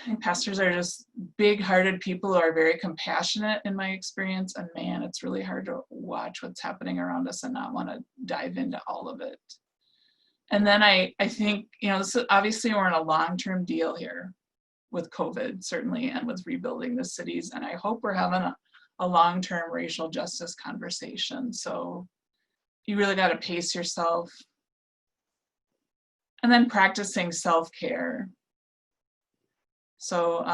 [SPEAKER 3] And pastors are just big-hearted people who are very compassionate in my experience, and man, it's really hard to watch what's happening around us and not want to dive into all of it. And then I think, this is, obviously we're in a long-term deal here with COVID, certainly, and with rebuilding the cities, and I hope we're having a long-term racial justice conversation. So you really got to pace yourself. And then practicing self-care. So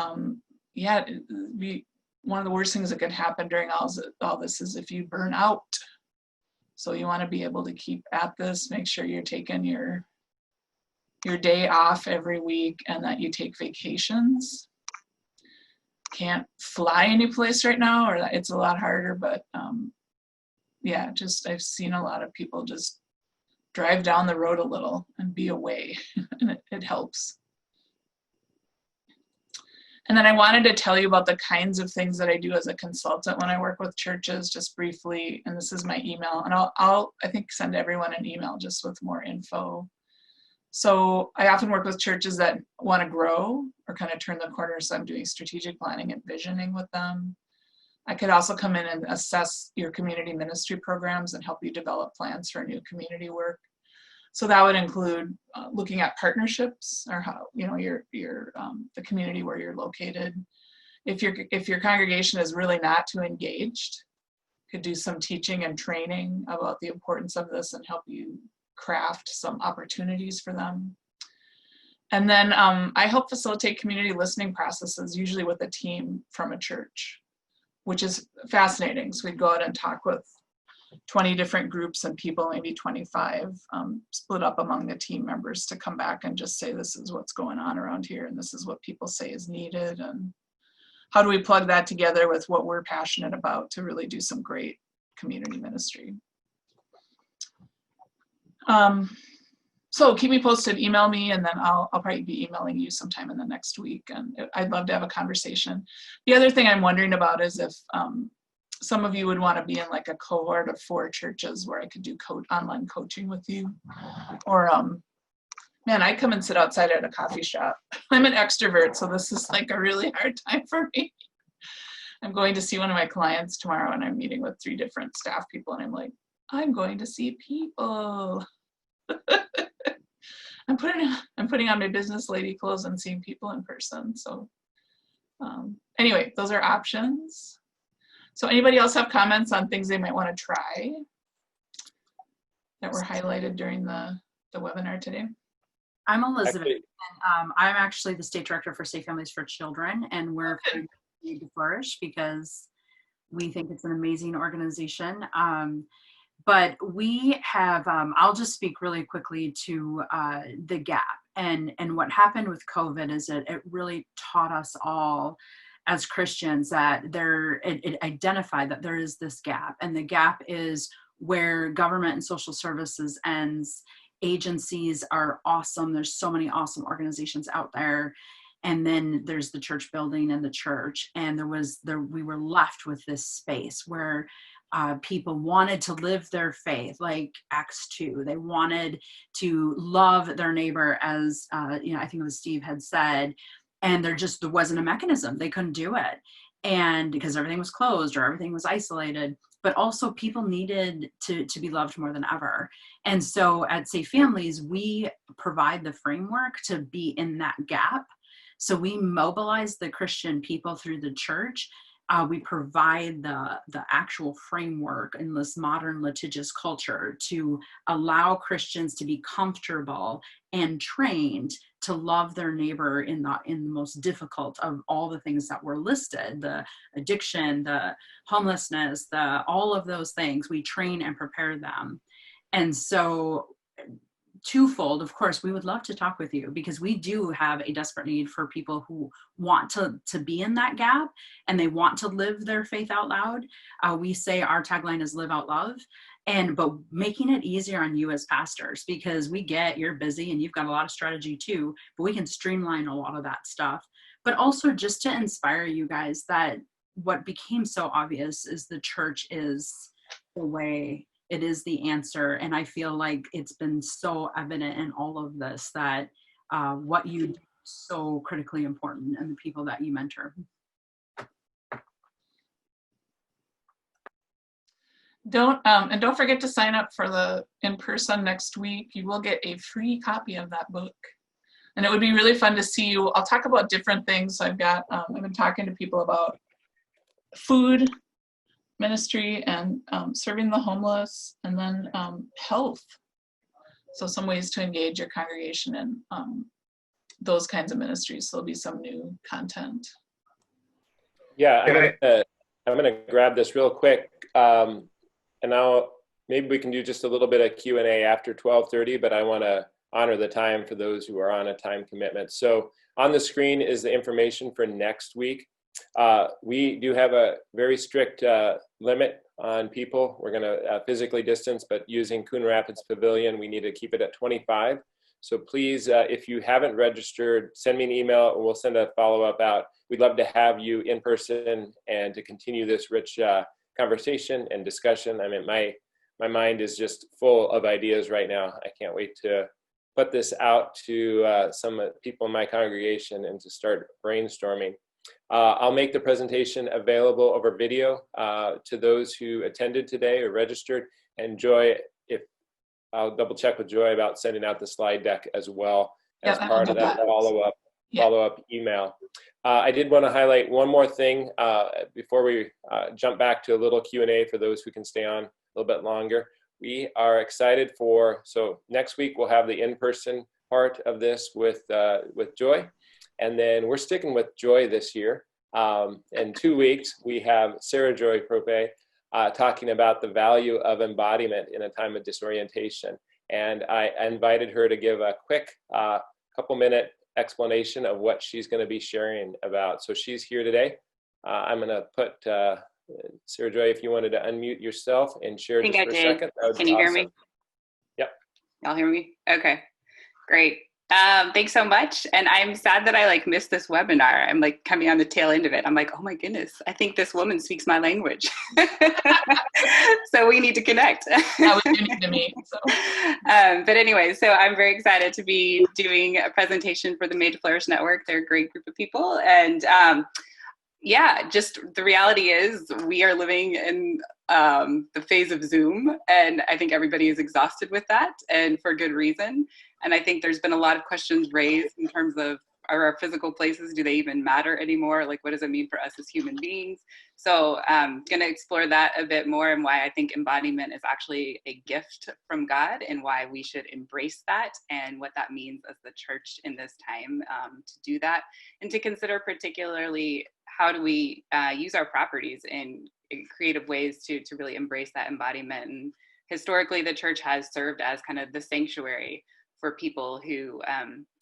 [SPEAKER 3] one of the worst things that could happen during all this is if you burn out. So you want to be able to keep at this, make sure you're taking your day off every week, and that you take vacations. Can't fly any place right now, or it's a lot harder, but I've seen a lot of people just drive down the road a little and be away, and it helps. And then I wanted to tell you about the kinds of things that I do as a consultant when I work with churches, just briefly, and this is my email, and I'll I think send everyone an email just with more info. So I often work with churches that want to grow or kind of turn the corner, so I'm doing strategic planning and visioning with them. I could also come in and assess your community ministry programs and help you develop plans for new community work. So that would include looking at partnerships, or how the community where you're located. If your congregation is really not too engaged, could do some teaching and training about the importance of this and help you craft some opportunities for them. And then I help facilitate community listening processes, usually with a team from a church, which is fascinating. So we'd go out and talk with 20 different groups and people, maybe 25, split up among the team members to come back and just say, this is what's going on around here, and this is what people say is needed, and how do we plug that together with what we're passionate about to really do some great community ministry. So keep me posted, email me, and then I'll probably be emailing you sometime in the next week, and I'd love to have a conversation. The other thing I'm wondering about is if some of you would want to be in like a cohort of 4 churches where I could do online coaching with you. Or, man, I come and sit outside at a coffee shop. I'm an extrovert, so this is like a really hard time for me. I'm going to see one of my clients tomorrow, and I'm meeting with 3 different staff people, and I'm like, I'm going to see people. I'm putting on my business lady clothes and seeing people in person. So anyway, those are options. So anybody else have comments on things they might want to try that were highlighted during the webinar today?
[SPEAKER 7] I'm Elizabeth, and I'm actually the state director for Safe Families for Children, and we're Need to Flourish because we think it's an amazing organization. But we have, I'll just speak really quickly to the gap. And what happened with COVID is that it really taught us all as Christians that it identified that there is this gap. And the gap is where government and social services ends. Agencies are awesome. There's so many awesome organizations out there. And then there's the church building and the church. And we were left with this space where people wanted to live their faith, like Acts 2. They wanted to love their neighbor as, I think it was Steve had said, and there wasn't a mechanism. They couldn't do it. And because everything was closed or everything was isolated, but also people needed to be loved more than ever. And so at Safe Families, we provide the framework to be in that gap. So we mobilize the Christian people through the church. We provide the actual framework in this modern litigious culture to allow Christians to be comfortable and trained to love their neighbor in the most difficult of all the things that were listed, the addiction, the homelessness, all of those things. We train and prepare them. And so twofold, of course, we would love to talk with you, because we do have a desperate need for people who want to be in that gap and they want to live their faith out loud. We say our tagline is live out love, but making it easier on you as pastors, because we get you're busy and you've got a lot of strategy too, but we can streamline a lot of that stuff. But also just to inspire you guys that what became so obvious is the church is the way. It is the answer. And I feel like it's been so evident in all of this that what you do is so critically important, and the people that you mentor.
[SPEAKER 3] Don't forget to sign up for the in-person next week. You will get a free copy of that book. And it would be really fun to see you. I'll talk about different things. I've been talking to people about food ministry and serving the homeless, and then health. So some ways to engage your congregation in those kinds of ministries. So there'll be some new content.
[SPEAKER 1] Yeah, I'm gonna grab this real quick, and now maybe we can do just a little bit of Q&A after 12:30, but I want to honor the time for those who are on a time commitment. So on the screen is the information for next week. We do have a very strict limit on people. We're going to physically distance, but using Coon Rapids Pavilion, we need to keep it at 25. So please, if you haven't registered, send me an email and we'll send a follow-up out. We'd love to have you in person and to continue this rich conversation and discussion. I mean, my mind is just full of ideas right now. I can't wait to put this out to some people in my congregation and to start brainstorming. I'll make the presentation available over video to those who attended today or registered. And Joy, I'll double check with Joy about sending out the slide deck as well as part of that follow-up email. I did want to highlight one more thing before we jump back to a little Q&A for those who can stay on a little bit longer. We are excited so next week we'll have the in-person part of this with Joy. And then we're sticking with Joy this year. In 2 weeks, we have Sarah Joy Prope talking about the value of embodiment in a time of disorientation. And I invited her to give a quick couple-minute explanation of what she's going to be sharing about. So she's here today. I'm going to put, Sarah Joy, if you wanted to unmute yourself and share just for a second.
[SPEAKER 8] Can you hear me?
[SPEAKER 1] Yep.
[SPEAKER 8] Y'all hear me? Okay, great. Thanks so much. And I'm sad that I missed this webinar. I'm coming on the tail end of it. I'm like, oh my goodness, I think this woman speaks my language. So we need to connect.
[SPEAKER 3] That was unique to me. So.
[SPEAKER 8] But anyway, so I'm very excited to be doing a presentation for the Made to Flourish Network. They're a great group of people. And yeah, just the reality is we are living in the phase of Zoom, and I think everybody is exhausted with that, and for good reason. And I think there's been a lot of questions raised in terms of, are our physical places, do they even matter anymore? What does it mean for us as human beings? So I'm going to explore that a bit more, and why I think embodiment is actually a gift from God, and why we should embrace that, and what that means as the church in this time to do that, and to consider particularly how do we use our properties in creative ways to really embrace that embodiment. And historically, the church has served as kind of the sanctuary for people who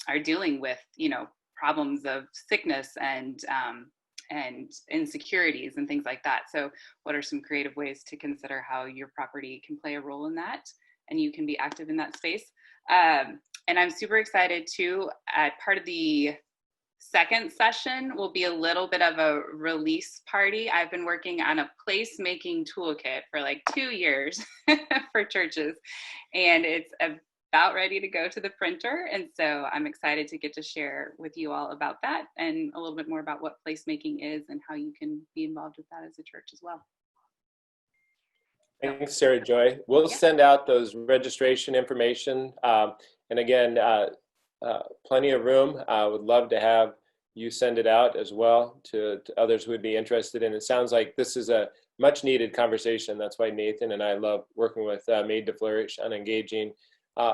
[SPEAKER 8] are dealing with, problems of sickness and insecurities and things like that. So what are some creative ways to consider how your property can play a role in that, and you can be active in that space? And I'm super excited too, part of the second session will be a little bit of a release party. I've been working on a placemaking toolkit for 2 years for churches, and it's a about ready to go to the printer. And so I'm excited to get to share with you all about that and a little bit more about what placemaking is and how you can be involved with that as a church as well.
[SPEAKER 1] Thanks, Sarah Joy. We'll send out those registration information. And again, plenty of room. I would love to have you send it out as well to others who would be interested in. It sounds like this is a much needed conversation. That's why Nathan and I love working with Made to Flourish on engaging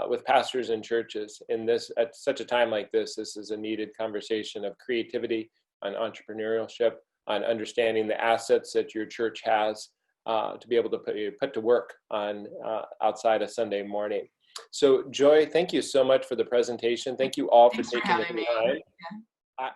[SPEAKER 1] with pastors and churches in this at such a time like this. This is a needed conversation of creativity, on entrepreneurship, on understanding the assets that your church has to be able to put to work on outside a Sunday morning. So Joy, thank you so much for the presentation. Thank you all for taking the time.